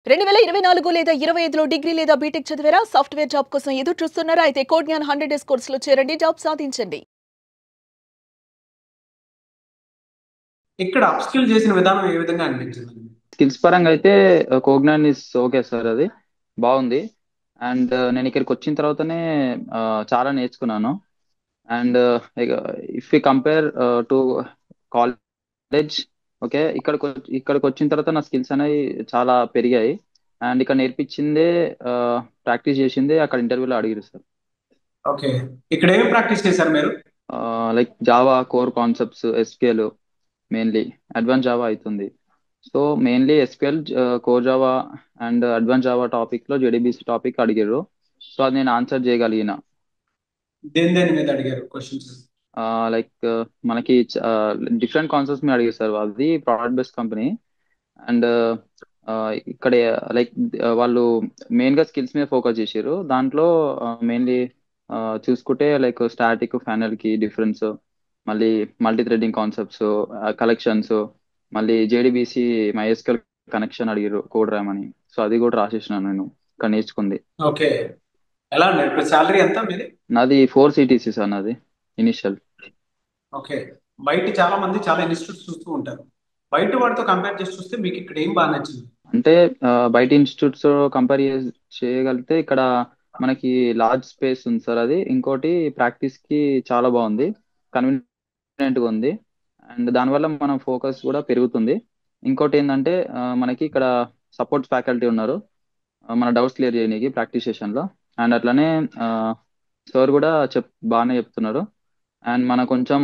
2024 లేదా 25లో డిగ్రీ లేదా బీటెక్ చదివారా? సాఫ్ట్‌వేర్ జాబ్ కోసం ఎదురు చూస్తున్నారా? అయితే కోడ్‌జ్ఞాన్ 100 డేస్ కోర్సులో చేరండి. జాబ్ సాధించండి. ఇక్కడ అప్‌స్కిల్ చేసిన విధానం ఏ విధంగా అనిపించిందండి? స్కిల్స్ పరంగా అయితే కోగ్నాన్ ఇస్ ఓకే సార్, అది బాగుంది. అండ్ నేను ఇక్కడికి వచ్చిన తర్వాతనే చాలా నేర్చుకున్నాను. And if you compare to college, okay, ఇక్కడికి వచ్చిన తర్వాత నా స్కిల్స్ అనేవి చాలా పెరిగాయి. అండ్ ఇక్కడ నేర్పించిందే, ప్రాక్టీస్ చేసిందే అక్కడ ఇంటర్వ్యూలో అడిగారు సార్. ఓకే. ఇక్కడ ఏం ప్రాక్టీస్ చేశారు మీరు? Like Java core concepts, SQL mainly, advance Java అవుతుంది. So mainly SQL, core Java and advance Java topic లో జేడీబీసీ టాపిక్ అడిగారు. సో అది నేను ఆన్సర్ చేయగలిగిన. దేని మీద అడిగారు క్వశ్చన్స్? లైక్ మనకి డిఫరెంట్ కాన్సెప్ట్స్ మీద అడిగారు సార్. అది ప్రోడక్ట్ బేస్డ్ కంపెనీ. అండ్ ఇక్కడ లైక్ వాళ్ళు మెయిన్ గా స్కిల్స్ మీద ఫోకస్ చేశారు. దాంట్లో మెయిన్లీ చూసుకుంటే లైక్ స్టాటిక్ ఫైనల్ కి డిఫరెన్స్, మళ్ళీ మల్టీ థ్రెడింగ్ కాన్సెప్ట్స్, కలెక్షన్స్, మళ్ళీ జేడీబీసీ మైఎస్క్యూఎల్ కనెక్షన్ అడిగారు కోడ్ రాయమని. సో అది కూడా రాసేసినాను నేను ఇక్కడ నేర్చుకుంది. ఓకే. ఎలా అండి? ఇప్పుడు సాలరీ ఎంత మీది? నాది 4 CTC సార్, నాది ఇనిషియల్. ఓకే. బయట చాలా మంది చాలా ఇన్స్టిట్యూట్స్ చూస్తూ ఉంటారు. బయట వాటితో కంపేర్ చేసి చూస్తే మీకు ఇక్కడ ఏం బాగా నచ్చింది? అంటే బయట ఇన్స్టిట్యూట్స్ కంపేర్ చేయగలిగితే ఇక్కడ మనకి లార్జ్ స్పేస్ ఉంది సార్. అది ఇంకోటి ప్రాక్టీస్ కి చాలా బాగుంది, కన్వీనియంట్ గా ఉంది. అండ్ దానివల్ల మనం ఫోకస్ కూడా పెరుగుతుంది. ఇంకోటి ఏంటంటే మనకి ఇక్కడ సపోర్ట్ ఫ్యాకల్టీ ఉన్నారు, మన డౌట్స్ క్లియర్ చేయడానికి ప్రాక్టీస్ సెషన్ లో. అండ్ అట్లానే సార్ కూడా బాగానే చెప్తున్నారు. అండ్ మన కొంచెం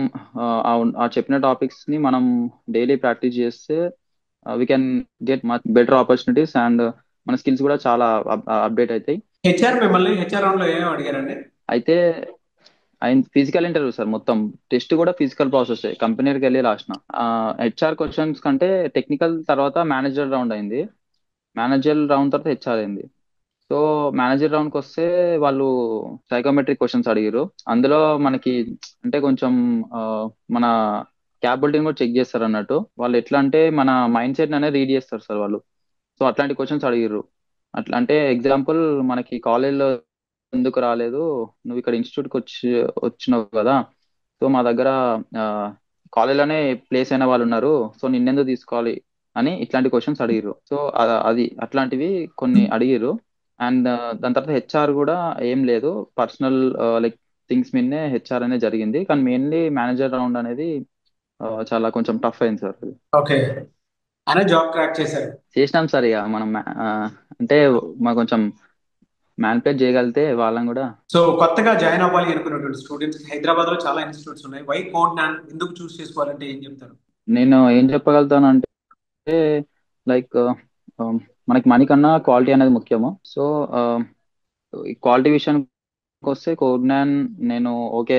ఆ చెప్పిన టాపిక్స్ ని మనం డైలీ ప్రాక్టీస్ చేస్తే we can get much better opportunities. And మన స్కిల్స్ కూడా చాలా అప్డేట్ అవుతాయి. హెచ్ఆర్ రౌండ్ లో ఏమేమి అడిగారండి? అయితే ఆయన ఫిజికల్ ఇంటర్వ్యూ సార్, మొత్తం టెస్ట్ కూడా ఫిజికల్ ప్రాసెస్ కంపెనీకి వెళ్ళి రాసిన. హెచ్ఆర్ క్వశ్చన్స్ కంటే టెక్నికల్ తర్వాత మేనేజర్ రౌండ్ అయింది. మేనేజర్ రౌండ్ తర్వాత హెచ్ఆర్ అయింది. సో మేనేజర్ రౌండ్ కి వస్తే వాళ్ళు సైకోమెట్రిక్ క్వశ్చన్స్ అడిగారు. అందులో మనకి అంటే కొంచెం ఆ, మన క్యాపబిలిటీని కూడా చెక్ చేస్తారు అన్నట్టు. వాళ్ళు ఎట్లా అంటే మన మైండ్ సెట్ అనేది రీడ్ చేస్తారు సార్ వాళ్ళు. సో అట్లాంటి క్వశ్చన్స్ అడిగారు. అట్లా అంటే ఎగ్జాంపుల్, మనకి కాలేజ్లో ఎందుకు రాలేదు, నువ్వు ఇక్కడ ఇన్స్టిట్యూట్కి వచ్చినావు కదా, సో మా దగ్గర కాలేజ్లోనే ప్లేస్ అయిన వాళ్ళు ఉన్నారు, సో నిన్నెందుకు తీసుకోవాలి అని ఇట్లాంటి క్వశ్చన్స్ అడిగారు. సో అది అట్లాంటివి కొన్ని అడిగారు. అండ్ దాని తర్వాత హెచ్ఆర్ కూడా ఏం లేదు, పర్సనల్ లైక్ థింగ్స్ మీదనే హెచ్ఆర్ అనేది జరిగింది. కానీ మెయిన్లీ మేనేజర్ రౌండ్ అనేది చాలా కొంచెం టఫ్ అయింది సార్. ఓకే. అనే జాబ్ క్రాక్ చేశారు. చేసినాం సార్. ఇక మనం అంటే మనం కొంచెం మ్యానిపులేట్ చేయగలిగితే వాళ్ళని కూడా. సో కొత్తగా జాయిన్ అవ్వాలి అనుకున్నటువంటి స్టూడెంట్స్ హైదరాబాద్ లో చాలా ఇన్స్టిట్యూట్స్ ఉన్నాయి. వై కోడ్ నాన్ ఎందుకు చూస్ చేసుకోవాలంటే ఏం చెప్తారు? నేను ఏం చెప్పగలుగుతాను అంటే లైక్ మనకి మనీ కన్నా క్వాలిటీ అనేది ముఖ్యము. సో క్వాలిటీ విషయానికి వస్తే కోగ్నాన్ నేను ఓకే,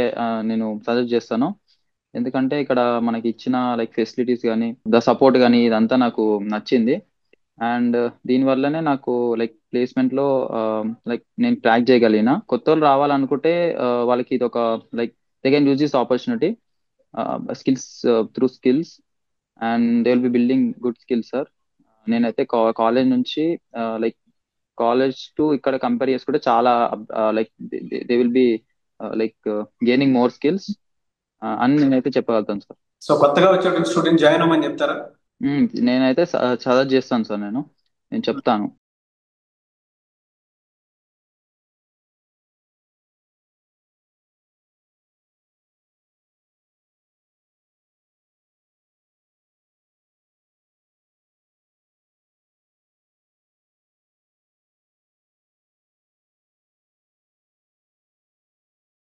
నేను సజెస్ట్ చేస్తాను. ఎందుకంటే ఇక్కడ మనకి ఇచ్చిన లైక్ ఫెసిలిటీస్ కానీ, ద సపోర్ట్ కానీ, ఇదంతా నాకు నచ్చింది. అండ్ దీని వల్లనే నాకు లైక్ ప్లేస్మెంట్ లో లైక్ నేను ట్రాక్ చేయగలిగిన. కొత్త వాళ్ళు రావాలనుకుంటే వాళ్ళకి ఇది ఒక like they can use this opportunity, skills through skills, and they will be building good skills sir. నేనైతే కాలేజ్ నుంచి లైక్ కాలేజ్ టు ఇక్కడ కంపేర్ చేసుకుంటే చాలా like they will be like gaining more skills అని నేనైతే చెప్పగలుగుతాను సార్. సో కొత్తగా వచ్చే స్టూడెంట్ జాయిన్ అవ్వమని చెప్తారా? నేనైతే సజెస్ట్ చేస్తాను సార్, నేను చెప్తాను.